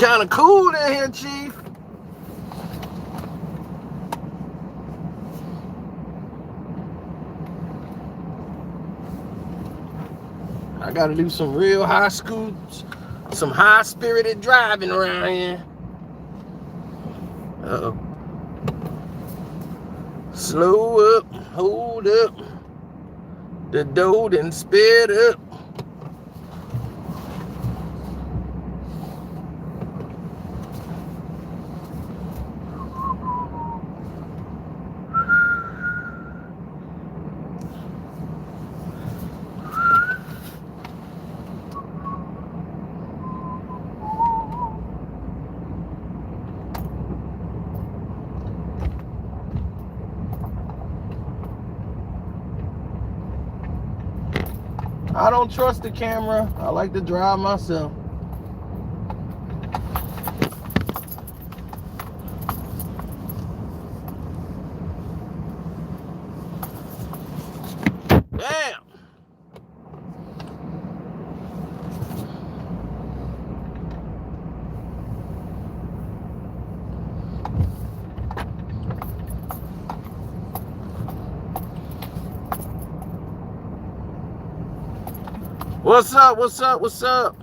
kind of cool in here, Chief. I gotta do some real high school, some high-spirited driving around here. Uh-oh. Slow up, hold up. The dough done sped up. I don't trust the camera. I like to drive myself. Damn. What's up? What's up? What's up?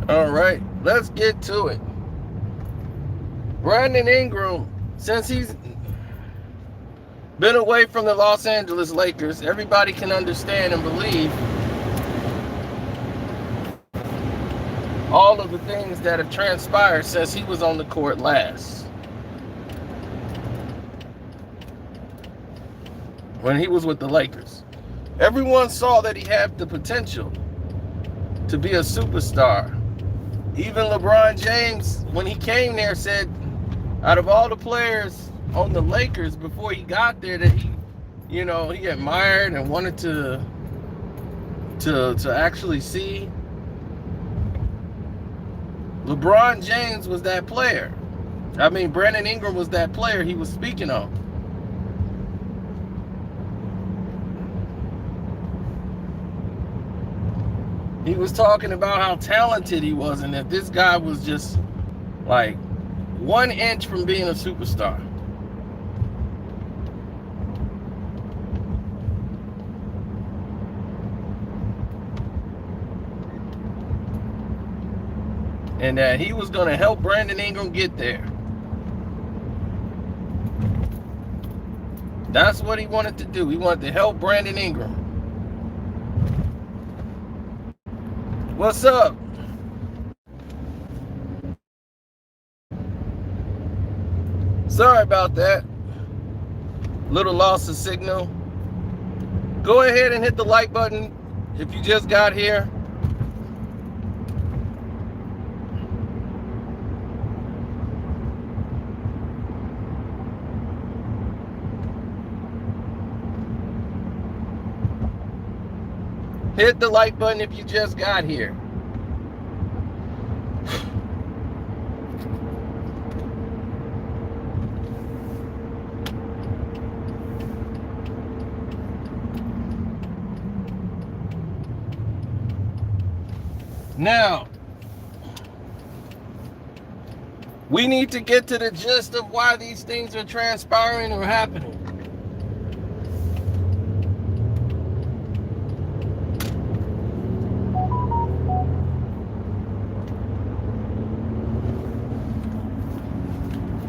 All right, let's get to it. Brandon Ingram, since he's been away from the Los Angeles Lakers, everybody can understand and believe all of the things that have transpired since he was on the court last. When he was with the Lakers. Everyone saw that he had the potential to be a superstar. Even LeBron James, when he came there, said out of all the players on the Lakers before he got there that he admired and wanted to actually see, LeBron James was that player. I mean, Brandon Ingram was that player he was speaking of. He was talking about how talented he was and that this guy was just like 1 inch from being a superstar. And that he was going to help Brandon Ingram get there. That's what he wanted to do. He wanted to help Brandon Ingram. What's up? Sorry about that. Little loss of signal. Go ahead and hit the like button if you just got here. Hit the like button if you just got here. Now, we need to get to the gist of why these things are transpiring or happening.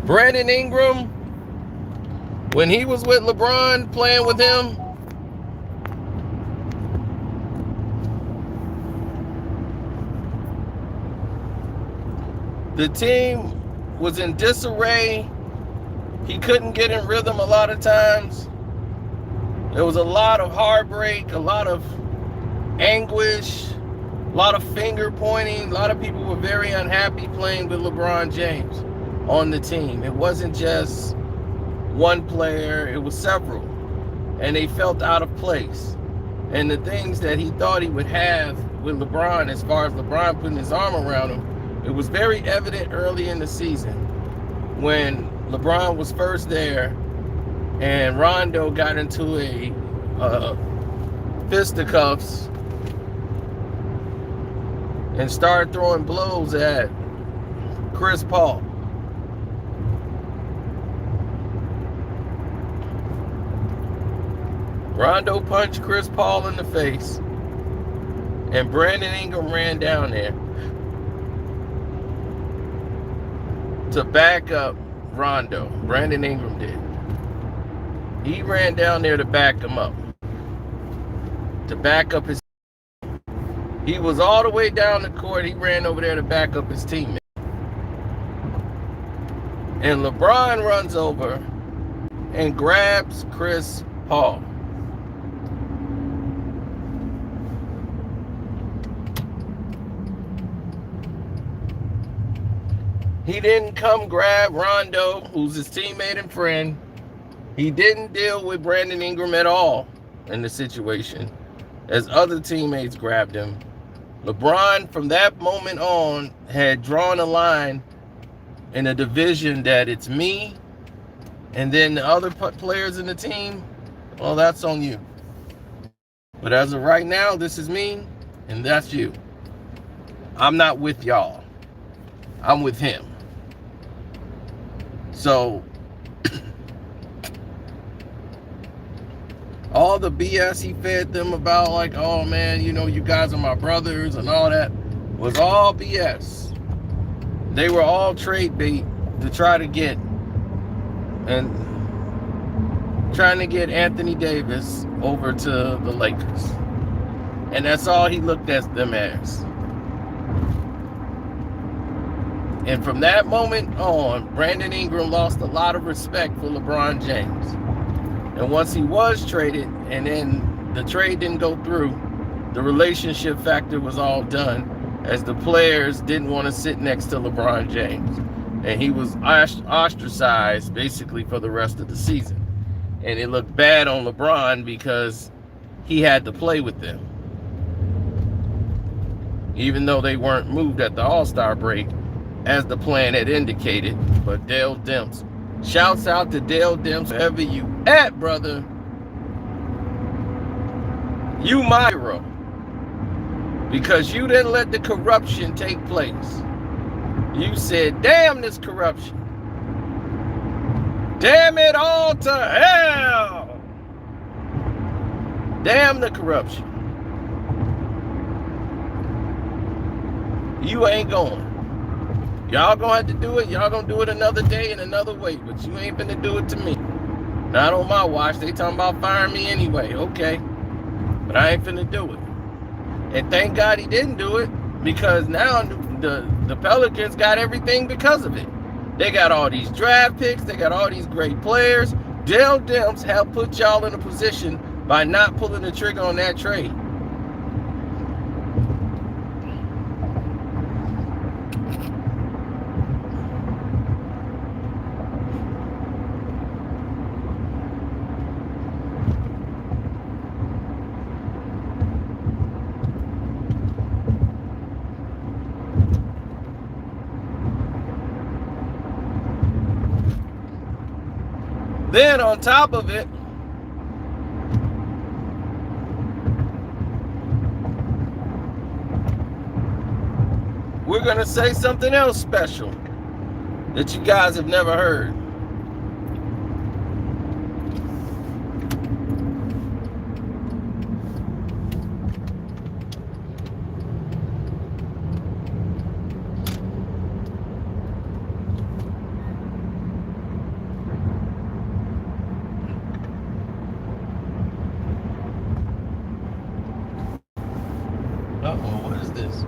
Brandon Ingram, when he was with LeBron playing with him, the team was in disarray. He couldn't get in rhythm a lot of times. There was a lot of heartbreak, a lot of anguish, a lot of finger pointing. A lot of people were very unhappy playing with LeBron James on the team. It wasn't just one player, it was several. And they felt out of place. And the things that he thought he would have with LeBron, as far as LeBron putting his arm around him, it was very evident early in the season when LeBron was first there and Rondo got into a fisticuffs and started throwing blows at Chris Paul. Rondo punched Chris Paul in the face, and Brandon Ingram ran down there to back up Rondo. Brandon Ingram did. He ran down there to back him up. To back up his... He was all the way down the court. He ran over there to back up his teammate. And LeBron runs over and grabs Chris Paul. He didn't come grab Rondo, who's his teammate and friend. He didn't deal with Brandon Ingram at all in the situation, as other teammates grabbed him. LeBron, from that moment on, had drawn a line in a division that it's me, and then the other players in the team, well, that's on you. But as of right now, this is me, and that's you. I'm not with y'all. I'm with him. So, all the BS he fed them about, like, oh man, you know, you guys are my brothers and all that, was all BS. They were all trade bait to try to get, and trying to get Anthony Davis over to the Lakers. And that's all he looked at them as. And from that moment on, Brandon Ingram lost a lot of respect for LeBron James. And once he was traded, and then the trade didn't go through, the relationship factor was all done, as the players didn't want to sit next to LeBron James. And he was ostracized basically for the rest of the season. And it looked bad on LeBron because he had to play with them. Even though they weren't moved at the All-Star break, as the plan had indicated. But Dale Demps, shouts out to Dale Demps, wherever you at, brother. You my hero. Because you didn't let the corruption take place. You said, damn this corruption. Damn it all to hell. Damn the corruption. You ain't going. Y'all gonna have to do it. Y'all gonna do it another day and another way. But you ain't finna do it to me. Not on my watch. They talking about firing me anyway. Okay. But I ain't finna do it. And thank God he didn't do it. Because now the Pelicans got everything because of it. They got all these draft picks. They got all these great players. Dale Demps helped put y'all in a position by not pulling the trigger on that trade. Then on top of it, we're going to say something else special that you guys have never heard. Uh-oh, what is this?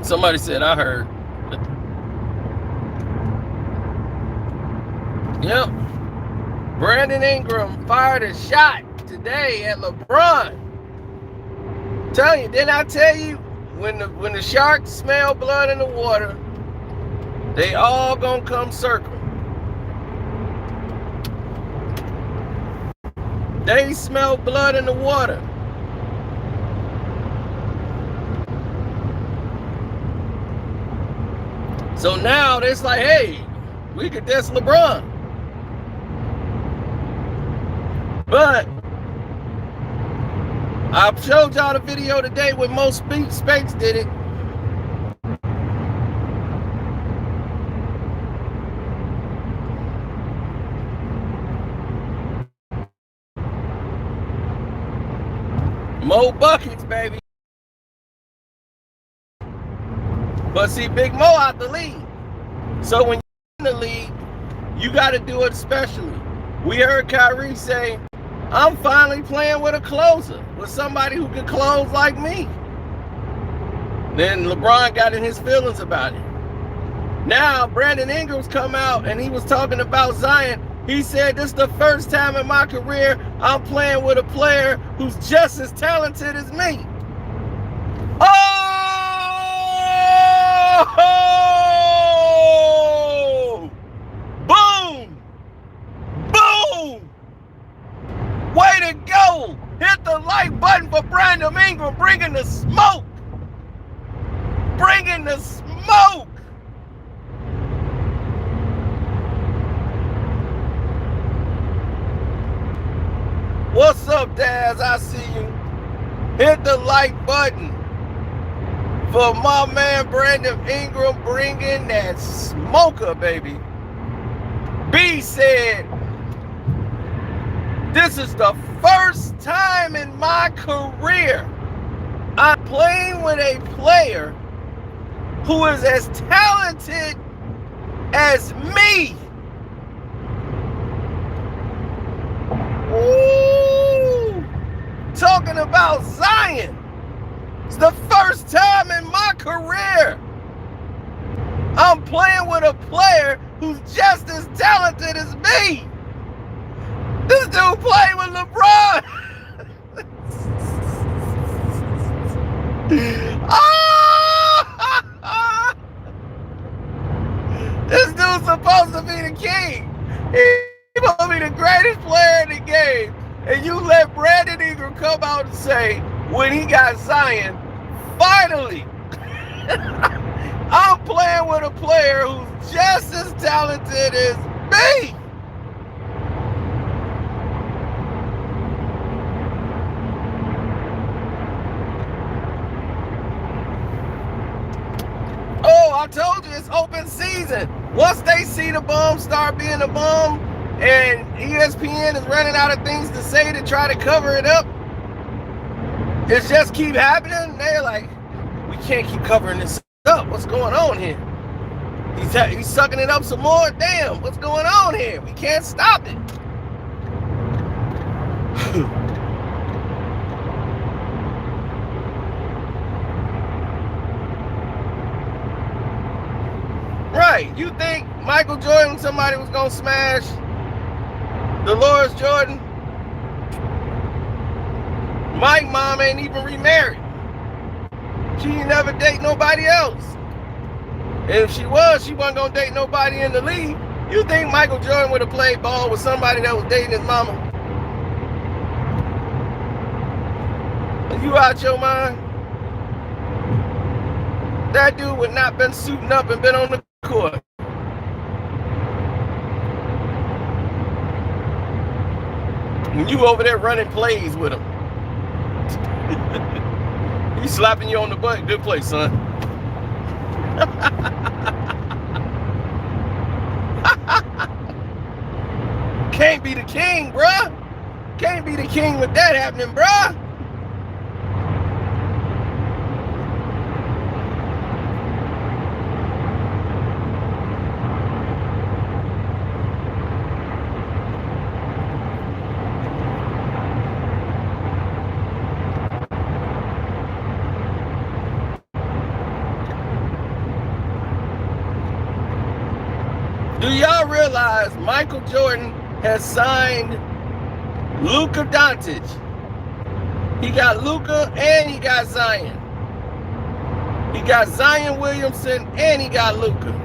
Somebody said, I heard. Yep. Brandon Ingram fired a shot today at LeBron. Tell you, didn't I tell you, when the sharks smell blood in the water, they all gonna come circle. They smell blood in the water. So now it's like, hey, we could diss LeBron. But I showed y'all the video today when Mo Speaks did it. Mo buckets, baby. But see, Big Mo out the league. So when you're in the league, you got to do it specially. We heard Kyrie say, I'm finally playing with a closer, with somebody who can close like me. Then LeBron got in his feelings about it. Now, Brandon Ingram's come out and he was talking about Zion. He said, this is the first time in my career I'm playing with a player who's just as talented as me. Oh! Boom! Boom! Way to go! Hit the like button for Brandon Ingram, bringing the smoke! Bringing the smoke! What's up, Daz? I see you. Hit the like button for my man Brandon Ingram bringing that smoker, baby. B said, this is the first time in my career I'm playing with a player who is as talented as me. Ooh, talking about Zion. It's the first time in my career I'm playing with a player who's just as talented as me. This dude played with LeBron. This dude's supposed to be the king. He's supposed to be the greatest player in the game. And you let Brandon Ingram come out and say, when he got Zion, finally, I'm playing with a player who's just as talented as me. Oh, I told you it's open season. Once they see the bum start being a bum and ESPN is running out of things to say to try to cover it up, it just keep happening. They're like, we can't keep covering this up. What's going on here? He's sucking it up some more. Damn, what's going on here? We can't stop it. Right, you think Michael Jordan, somebody was gonna smash Dolores Jordan? Mike's mom ain't even remarried. She ain't never date nobody else. And if she was, she wasn't gonna date nobody in the league. You think Michael Jordan would have played ball with somebody that was dating his mama? Are you out your mind? That dude would not been suiting up and been on the court. When you over there running plays with him, he's slapping you on the butt. Good play, son. Can't be the king, bruh. Can't be the king with that happening, bruh. Do y'all realize Michael Jordan has signed Luka Doncic? He got Luka and he got Zion. He got Zion Williamson and he got Luka.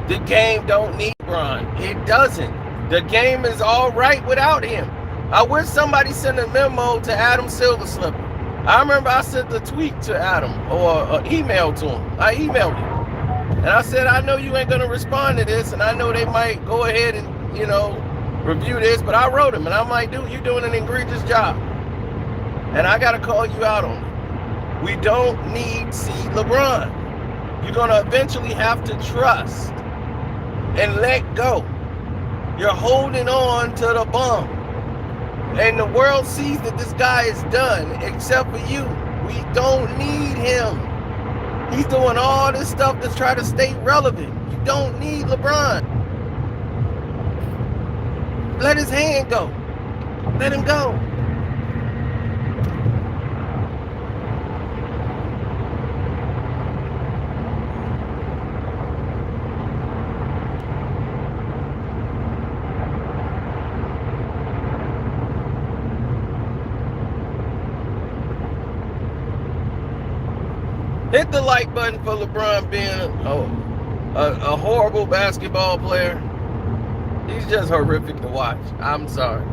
The game don't need LeBron. It doesn't. The game is all right without him. I wish somebody sent a memo to Adam Silverslipper. I remember I sent a tweet to Adam or an email to him. I emailed him. And I said, I know you ain't going to respond to this, and I know they might go ahead and, review this, but I wrote him, and I'm like, dude, you're doing an egregious job. And I got to call you out on it. We don't need C. LeBron. You're going to eventually have to trust and let go. You're holding on to the bum. And the world sees that this guy is done, except for you. We don't need him. He's doing all this stuff to try to stay relevant. You don't need LeBron. Let his hand go. Let him go. Hit the like button for LeBron being a horrible basketball player. He's just horrific to watch. I'm sorry.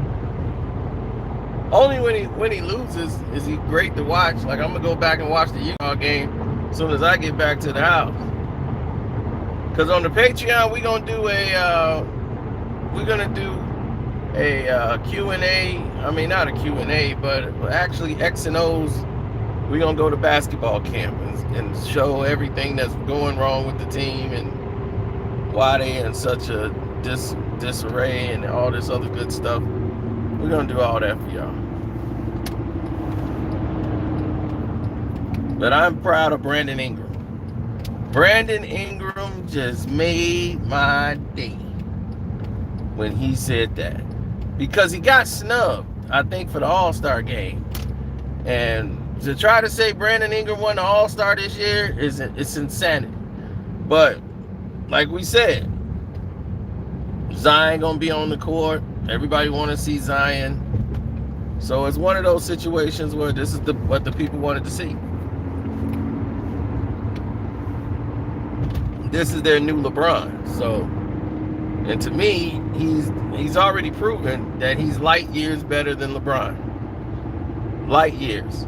Only when he loses is he great to watch. Like, I'm gonna go back and watch the Utah game as soon as I get back to the house. Cause on the Patreon we're gonna do a Q&A. I mean, not a Q&A, but actually X and O's. We're going to go to basketball camp and show everything that's going wrong with the team and why they in such a disarray and all this other good stuff. We're going to do all that for y'all. But I'm proud of Brandon Ingram. Brandon Ingram just made my day when he said that. Because he got snubbed, I think, for the All-Star game. And to try to say Brandon Ingram won the All-Star this year it's insanity. But like we said, Zion gonna be on the court. Everybody want to see Zion. So it's one of those situations where this is what the people wanted to see. This is their new LeBron. So, and to me, he's already proven that he's light years better than LeBron. Light years.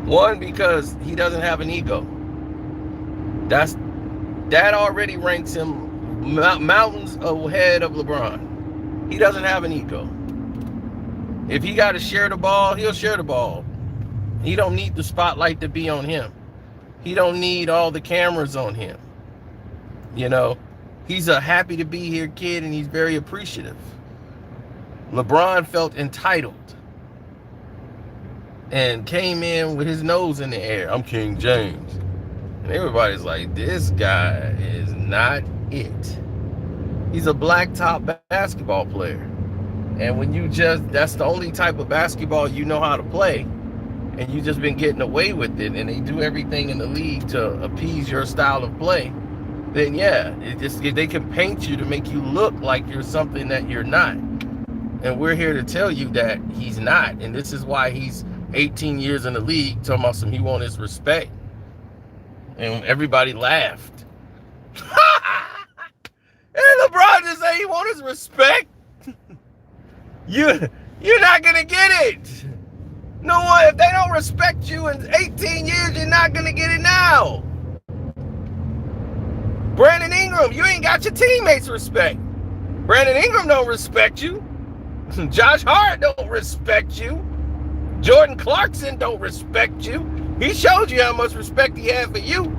One, because he doesn't have an ego. That already ranks him mountains ahead of LeBron. He doesn't have an ego. If he got to share the ball, he'll share the ball. He don't need the spotlight to be on him. He don't need all the cameras on him. He's a happy to be here kid, and he's very appreciative. LeBron felt entitled and came in with his nose in the air. I'm King James. And everybody's like, this guy is not it. He's a black top basketball player. And when you that's the only type of basketball you know how to play, and you just been getting away with it, and they do everything in the league to appease your style of play, then yeah, they can paint you to make you look like you're something that you're not. And we're here to tell you that he's not. And this is why he's 18 years in the league, talking about he want his respect. And everybody laughed. And LeBron just said he want his respect. You're not gonna get it. No one, if they don't respect you in 18 years, you're not gonna get it now. Brandon Ingram, you ain't got your teammates respect. Brandon Ingram don't respect you. Josh Hart don't respect you. Jordan Clarkson don't respect you. He showed you how much respect he had for you.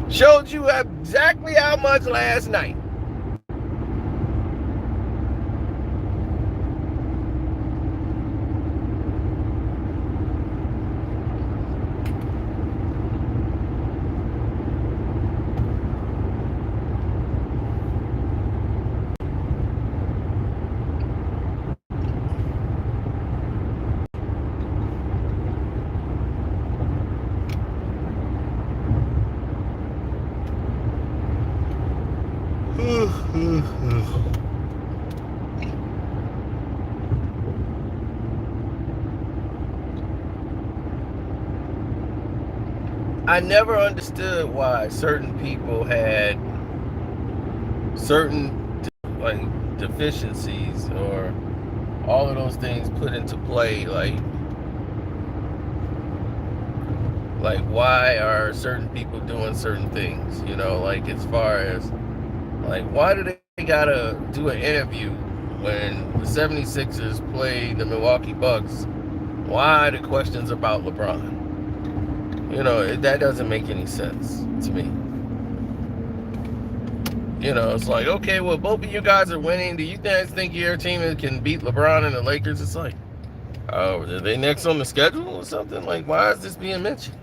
Showed you exactly how much last night. I never understood why certain people had certain deficiencies or all of those things put into play. Like why are certain people doing certain things? As far as why do they gotta do an interview when the 76ers play the Milwaukee Bucks? Why the questions about LeBron? That doesn't make any sense to me. It's like, okay, well, both of you guys are winning. Do you guys think your team can beat LeBron and the Lakers? It's like, oh, are they next on the schedule or something? Why is this being mentioned?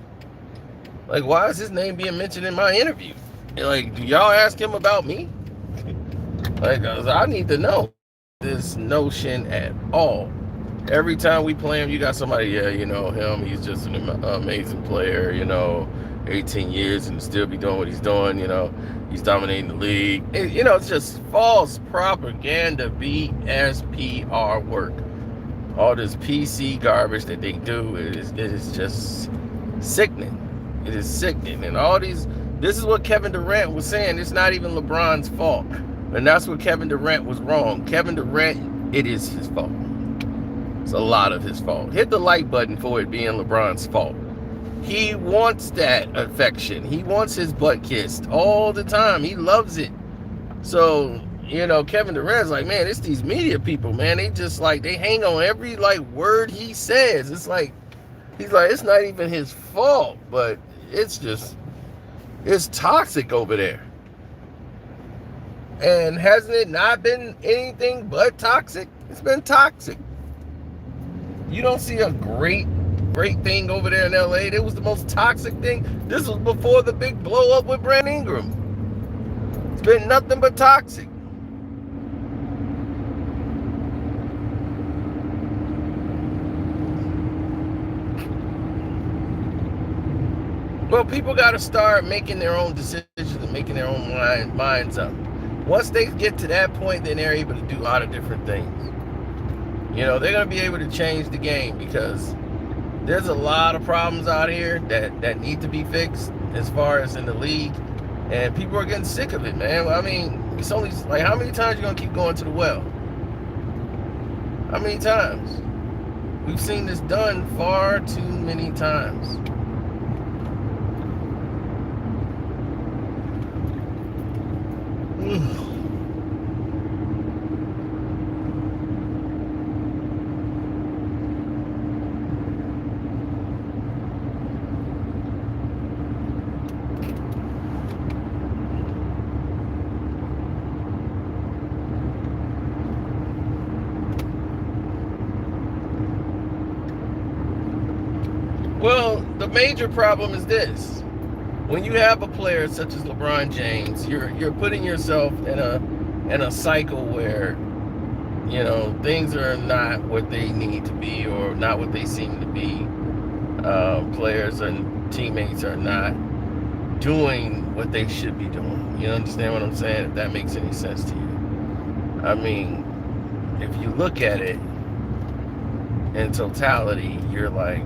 Why is his name being mentioned in my interview? Do y'all ask him about me? I need to know this notion at all. Every time we play him, you got somebody, him, he's just an amazing player, 18 years and still be doing what he's doing, he's dominating the league. It's just false propaganda, BSPR work. All this PC garbage that they do, it is just sickening. It is sickening. And this is what Kevin Durant was saying. It's not even LeBron's fault. And that's what Kevin Durant was wrong. Kevin Durant, it is his fault. It's a lot of his fault. Hit the like button for it being LeBron's fault. He wants that affection. He wants his butt kissed all the time. He loves it. So, Kevin Durant's like, man, it's these media people, man. They just they hang on every word he says. It's he's like, it's not even his fault, but it's toxic over there. And hasn't it not been anything but toxic? It's been toxic. You don't see a great thing over there in LA. It was the most toxic thing. This was before the big blow up with Brandon Ingram. It's been nothing but toxic. Well, people got to start making their own decisions and making their own minds up. Once they get to that point, then they're able to do a lot of different things. They're going to be able to change the game because there's a lot of problems out here that need to be fixed as far as in the league. And people are getting sick of it, man. I mean, it's only how many times you going to keep going to the well? How many times? We've seen this done far too many times. Well, the major problem is this. When you have a player such as LeBron James, you're putting yourself in a cycle where, things are not what they need to be or not what they seem to be. Players and teammates are not doing what they should be doing. You understand what I'm saying? If that makes any sense to you. I mean, if you look at it in totality, you're like,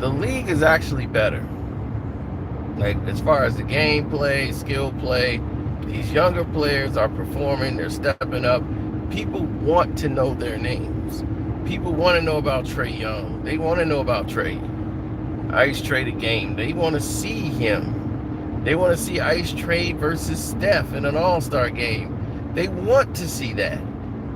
the league is actually better. Like, as far as the gameplay, skill play, these younger players are performing, they're stepping up. People want to know their names. People want to know about Trae Young. They want to know about Trae. Ice traded game. They want to see him. They want to see Ice trade versus Steph in an all-star game. They want to see that.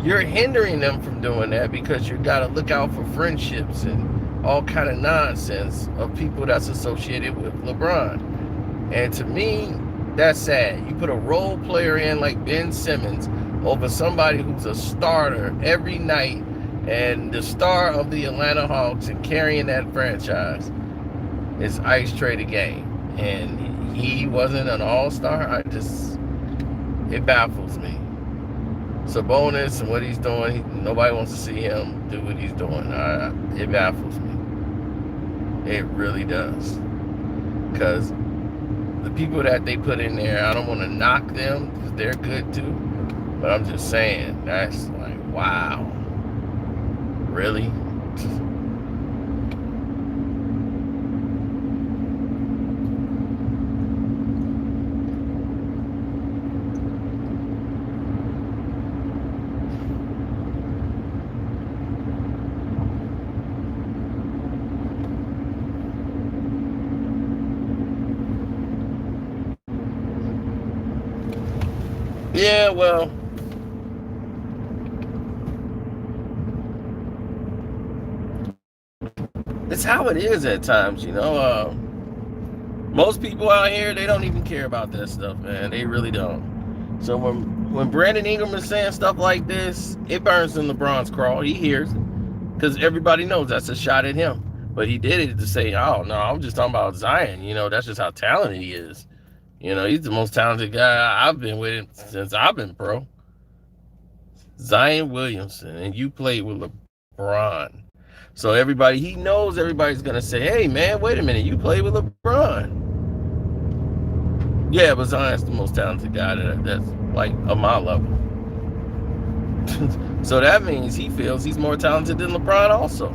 You're hindering them from doing that because you got to look out for friendships and all kind of nonsense of people that's associated with LeBron. And to me, that's sad. You put a role player in like Ben Simmons over somebody who's a starter every night and the star of the Atlanta Hawks and carrying that franchise is Ice traded game. And he wasn't an all-star. It baffles me. Sabonis and what he's doing, nobody wants to see him do what he's doing. It baffles me. It really does. Because the people that they put in there, I don't want to knock them because they're good too. But I'm just saying, that's like, wow. Really? Yeah, well, it's how it is at times, most people out here, they don't even care about that stuff, man. They really don't. So when Brandon Ingram is saying stuff like this, it burns in LeBron's craw. He hears it because everybody knows that's a shot at him. But he did it to say, oh, no, I'm just talking about Zion. That's just how talented he is. He's the most talented guy I've been with since I've been pro. Zion Williamson, and you played with LeBron. So he knows everybody's going to say, hey, man, wait a minute, you played with LeBron. Yeah, but Zion's the most talented guy that's like of my level. So that means he feels he's more talented than LeBron also.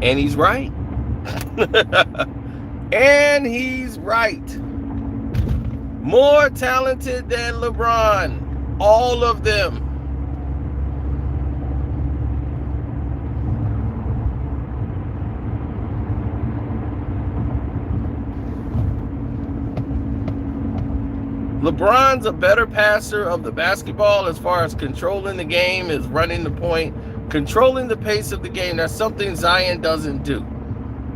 And he's right. And he's right. More talented than LeBron. All of them. LeBron's a better passer of the basketball as far as controlling the game, is running the point, controlling the pace of the game. That's something Zion doesn't do.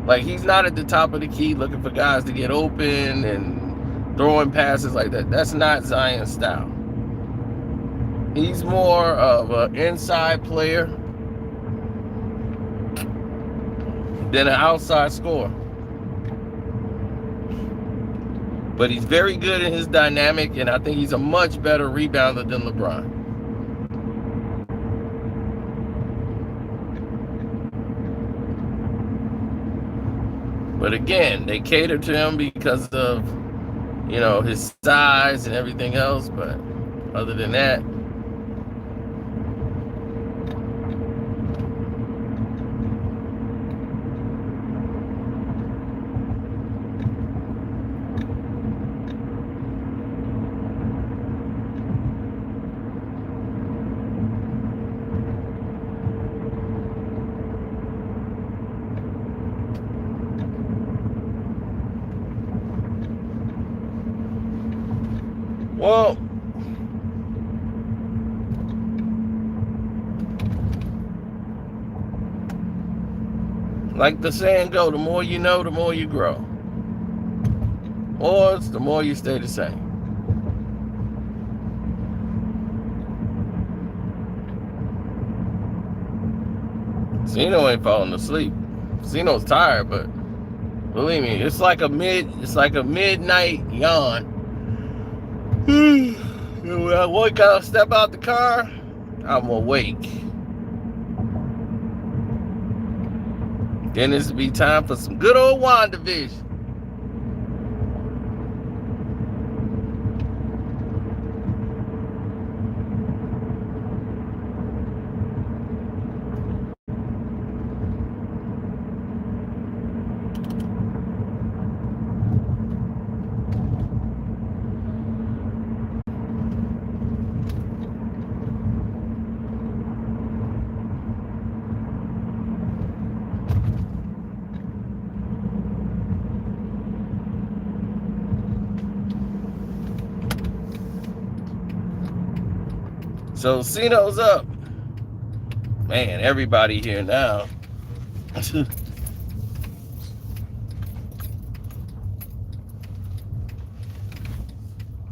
Like, he's not at the top of the key looking for guys to get open and throwing passes like that. That's not Zion's style. He's more of an inside player than an outside scorer. But he's very good in his dynamic, and I think he's a much better rebounder than LeBron. But again, they cater to him because of, his size and everything else. But other than that, well, like the saying go, the more you know, the more you grow. Or it's the more you stay the same. Zeno ain't falling asleep. Zeno's tired, but believe me, it's like a midnight yawn. When I wake up, step out the car, I'm awake. Then this will be time for some good old WandaVision. So Zeno's up. Man, everybody here now.